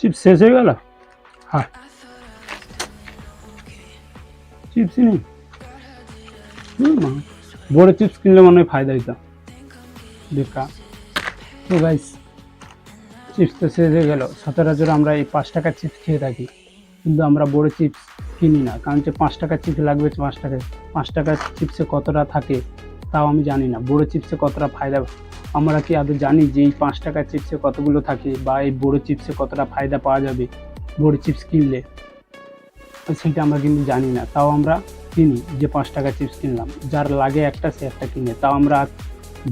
Chips শেষ হয়ে গেল। হ্যাঁ, চিপসই নেই। বড় চিপস কিনলে মনে হয় ফায়দা হইতো। বেকার। তো গাইস, চিপস তো শেষ হয়ে গেল। সচরাচর আমরা এই 5 টাকার চিপস খেয়ে থাকি, কিন্তু আমরা বড় চিপস কিনি না, কারণ যে 5 টাকার চিপস লাগবে 5 টাকার চিপসে কতটা থাকে তাও আমি জানি না। বড় চিপসে কতটা ফায়দা আমরা কি আদৌ জানি যে এই 5 টাকার চিপসে কতগুলো থাকে, বা এই বড় চিপসে কতটা ফায়দা পাওয়া যাবে বড় চিপস কিনলে, সেটা আমরা কিন্তু জানি না। তাও আমরা কিনি, যে 5 টাকার চিপস কিনলাম, যার লাগে একটা সে একটা কিনে। তাও আমরা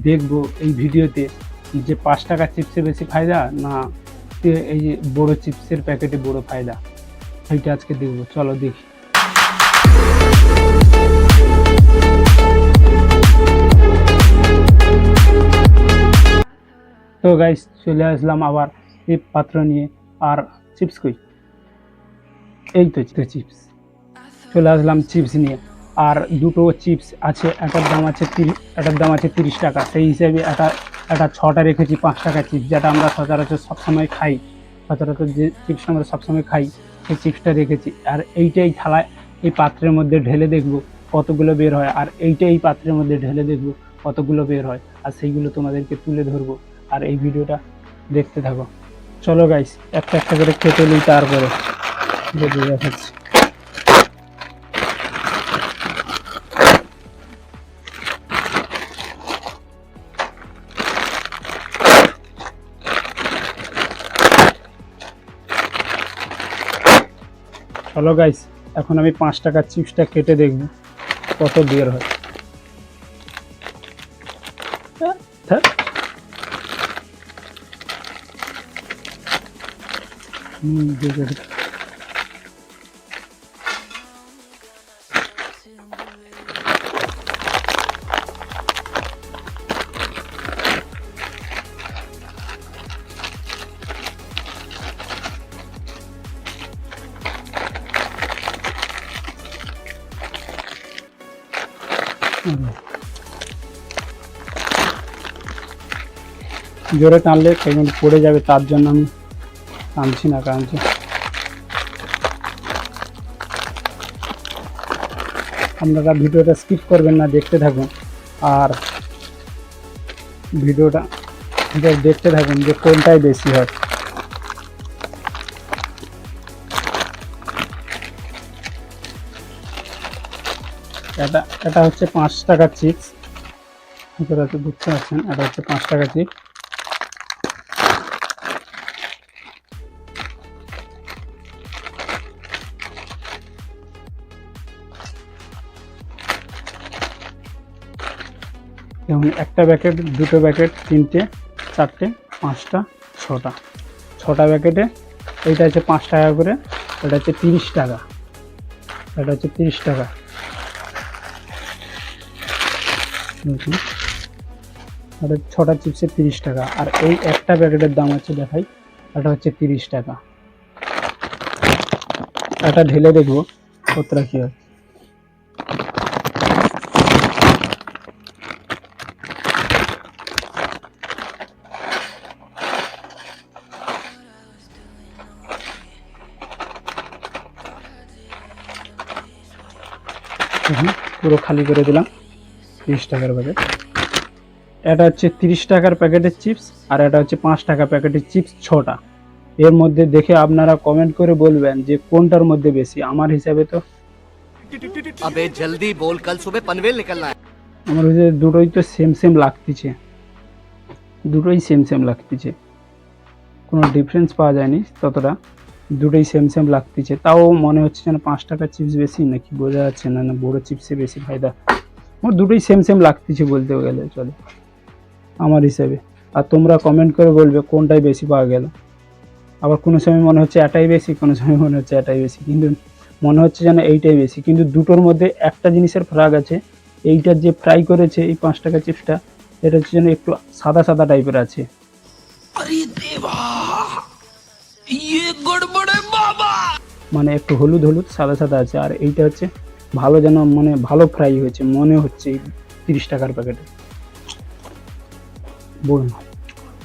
দেখবো এই ভিডিওতে যে 5 টাকার চিপসে বেশি ফায়দা না এই যে বড় চিপসের প্যাকেটে বড় ফায়দা, সেইটা আজকে দেখবো। চলো দেখি। তো গাইস, চলে আসলাম আবার এই পাত্র নিয়ে। আর চিপস কই? এই তো চিপস চলে আসলাম চিপস নিয়ে। আর দুটো চিপস আছে, একটার দাম আছে 30 টাকা। সেই হিসেবে একটা 6টা রেখেছি 5 টাকার চিপস, যেটা আমরা সচরাচর সবসময় খাই। সচরাচর যে চিপস আমরা সবসময় খাই সেই চিপসটা রেখেছি। আর এইটাই থালায় এই পাত্রের মধ্যে ঢেলে দেখবো কতগুলো বের হয়, আর এইটা এই পাত্রের মধ্যে ঢেলে দেখবো কতগুলো বের হয়, আর সেইগুলো তোমাদেরকে তুলে ধরবো। আর এই ভিডিওটা দেখতে থাকো। চলো গাইস, একটা একটা করে খেতে নিই, তারপরে দেখাচ্ছি। চলো গাইস, এখন আমি 5 টাকার চিপসটা কেটে দেখব কত বের হয়। জোরে টানলে সেগুলো পড়ে যাবে, তার জন্য আমি টানছি না। কারণ আপনারা ভিডিওটা স্কিপ করবেন না, দেখতে থাকুন। আর ভিডিওটা দেখতে থাকুন যে কোনটাই বেশি হয়। এটা হচ্ছে 5 টাকার চিপস, আপনারা তো বুঝতে পারছেন। এটা হচ্ছে 5 টাকার চিপস। যেমন একটা প্যাকেট, দুটো প্যাকেট, 3টে, 4টে, 5টা, 6টা প্যাকেটে এইটা হচ্ছে 5 টাকা করে। এটা হচ্ছে 30 টাকা। এটা হচ্ছে 30 টাকা। এটা 6টা চিপসের 30 টাকা। আর এই একটা প্যাকেটের দাম হচ্ছে, দেখাই, এটা হচ্ছে 30 টাকা। এটা ঢেলে দেখবো কতটা কি হয়। পুরো খালি করে দিলাম 30 টাকার প্যাকেট। এটা হচ্ছে 30 টাকার প্যাকেটের চিপস, আর এটা হচ্ছে 5 টাকা প্যাকেটের চিপস 6টা। এর মধ্যে দেখে আপনারা কমেন্ট করে বলবেন যে কোনটার মধ্যে বেশি। আমার হিসাবে তো अबे जल्दी बोल, कल सुबह पनवेल निकलना है। আমার হিসাবে দুটোই তো সেম লাগতেছে, দুটোই সেম লাগতেছে, কোনো ডিফারেন্স পাওয়া যায়নি ততটা। দুটোই সেম লাগতেছে। তাও মনে হচ্ছে যেন 5 টাকার চিপস বেশি, নাকি বোঝা যাচ্ছে না। না, বড় চিপসে বেশি ফায়দা। আমার দুটোই সেম লাগতেছে বলতে গেলে চলে আমার হিসাবে। আর তোমরা কমেন্ট করে বলবে কোনটাই বেশি পাওয়া গেল। আবার কোনো সময় মনে হচ্ছে এটাই বেশি, কোনো সময় মনে হচ্ছে এটাই বেশি, কিন্তু মনে হচ্ছে যেন এইটাই বেশি। কিন্তু দুটোর মধ্যে একটা জিনিসের ফারাক আছে। এইটার যে ফ্রাই করেছে এই 5 টাকা চিপসটা, এটা হচ্ছে যেন একটু সাদা টাইপের আছে। মানে একটু হলুদ সাদা আছে। আর এইটা হচ্ছে ভালো, যেন মানে ভালো ফ্রাই হয়েছে মনে হচ্ছে এই 30 টাকার প্যাকেটে। বলুন,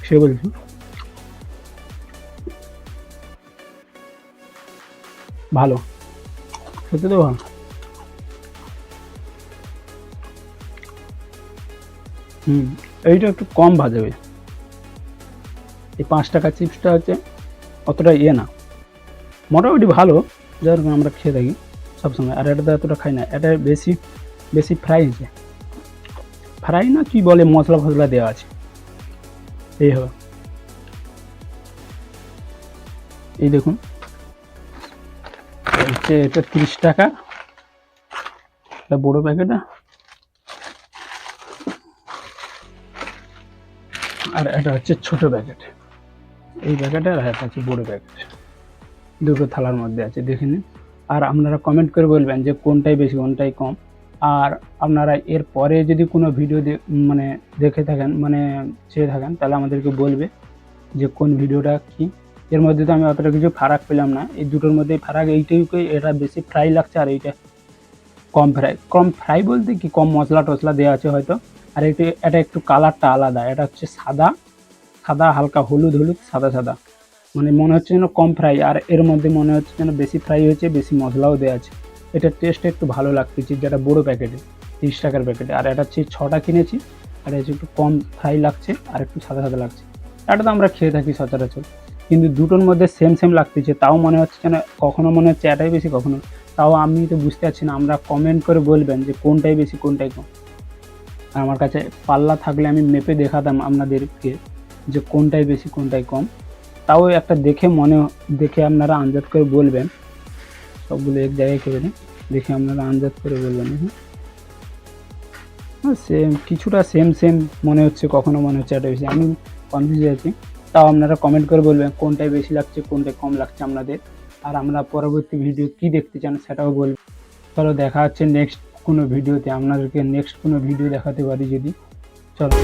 সে বলছি ভালো, খেতে তো ভালো। এইটা একটু কম ভাজাবে। এই 5 টাকা চিপসটা হচ্ছে অতটা ইয়ে না, মোটামুটি ভালো, যেরকম আমরা খেয়ে থাকি সবসময়। আর এটা তো এতটা খাই না, এটা বেশি বেশি ফ্রাই হয়েছে, ফ্রাই না কি বলে, মশলা ফসলা দেওয়া আছে। এই হবে, এই দেখুন হচ্ছে এটা 30 টাকা, এটা বড় প্যাকেট, আর এটা হচ্ছে ছোট প্যাকেট। এই প্যাকেটে আর এটা হচ্ছে বড় প্যাকেট, দুটো থালার মধ্যে আছে, দেখে নিন। আর আপনারা কমেন্ট করে বলবেন যে কোনটাই বেশি কোনটাই কম। আর আপনারা এর পরে যদি কোনো ভিডিও মানে দেখে থাকেন, মানে চেয়ে থাকেন, তাহলে আমাদেরকে বলবে যে কোন ভিডিওটা কি। এর মধ্যে তো আমি অতটা কিছু ফারাক পেলাম না, এই দুটোর মধ্যে ফারাক এইটুকুই, এটা বেশি ফ্রাই লাগছে আর এইটা কম ফ্রাই। কম ফ্রাই বলতে কি কম মশলা টশলা দেওয়া আছে হয়তো। আর এটা একটু কালারটা আলাদা, এটা হচ্ছে সাদা সাদা, হালকা হলুদ হলুদ, সাদা সাদা, মানে মনে হচ্ছে যেন কম ফ্রাই, আর এর মধ্যে মনে হচ্ছে যেন বেশি ফ্রাই হয়েছে, বেশি মশলাও দেওয়া আছে। এটার টেস্ট একটু ভালো লাগতেছে, যেটা বড়ো প্যাকেটে 30 টাকার প্যাকেটে। আর এটা হচ্ছে 6টা কিনেছি, আর এটা একটু কম ফ্রাই লাগছে আর একটু সাদা সাদা লাগছে। এটা তো আমরা খেয়ে থাকি সচরাচর, কিন্তু দুটোর মধ্যে সেম সেম লাগতেছে, তাও মনে হচ্ছে যেন কখনো মনে হচ্ছে এটাই বেশি, কখনো তাও আমি তো বুঝতে পারছি না। আমরা কমেন্ট করে বলবেন যে কোনটাই বেশি কোনটাই কম। আর আমার কাছে পাল্লা থাকলে আমি মেপে দেখাতাম আপনাদেরকে যে কোনটাই বেশি কোনটাই কম। তাও একটা দেখে আপনারা আন্দাজ করে বলবেন, সবগুলো এক জায়গায় করে নিই, দেখে আপনারা আন্দাজ করে বলবেন। হ্যাঁ সেম, কিছুটা সেম সেম মনে হচ্ছে, কখনো মনে হচ্ছে এটা বেশি, আমি কনফিউজ আছি। তাও আপনারা কমেন্ট করে বলবেন কোনটাই বেশি লাগছে কোনটাই কম লাগছে আপনাদের। আর আমরা পরবর্তী ভিডিও কি দেখতে চান সেটাও বলবেন। চলো দেখা হচ্ছে নেক্সট কোনো ভিডিওতে, আপনাদেরকে নেক্সট কোনো ভিডিও দেখাতে পারি যদি। চলো।